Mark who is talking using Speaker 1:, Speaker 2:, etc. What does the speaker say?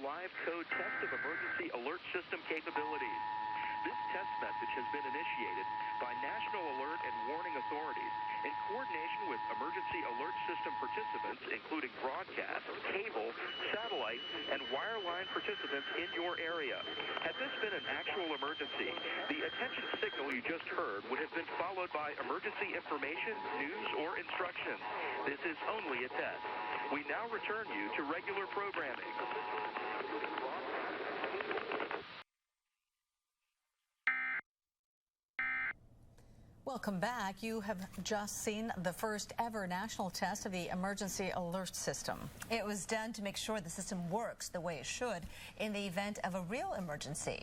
Speaker 1: Live code test of emergency alert system capabilities. This test message has been initiated by National Alert and Warning Authorities in coordination with emergency alert system participants, including broadcast, cable, satellite, and wireline participants in your area. Had this been an actual emergency, the attention signal you just heard would have been followed by emergency information, news, or instructions. This is only a test. We now return you to regular programming.
Speaker 2: Welcome back. You have just seen the first ever national test of the emergency alert system.
Speaker 3: It was done to make sure the system works the way it should in the event of a real emergency.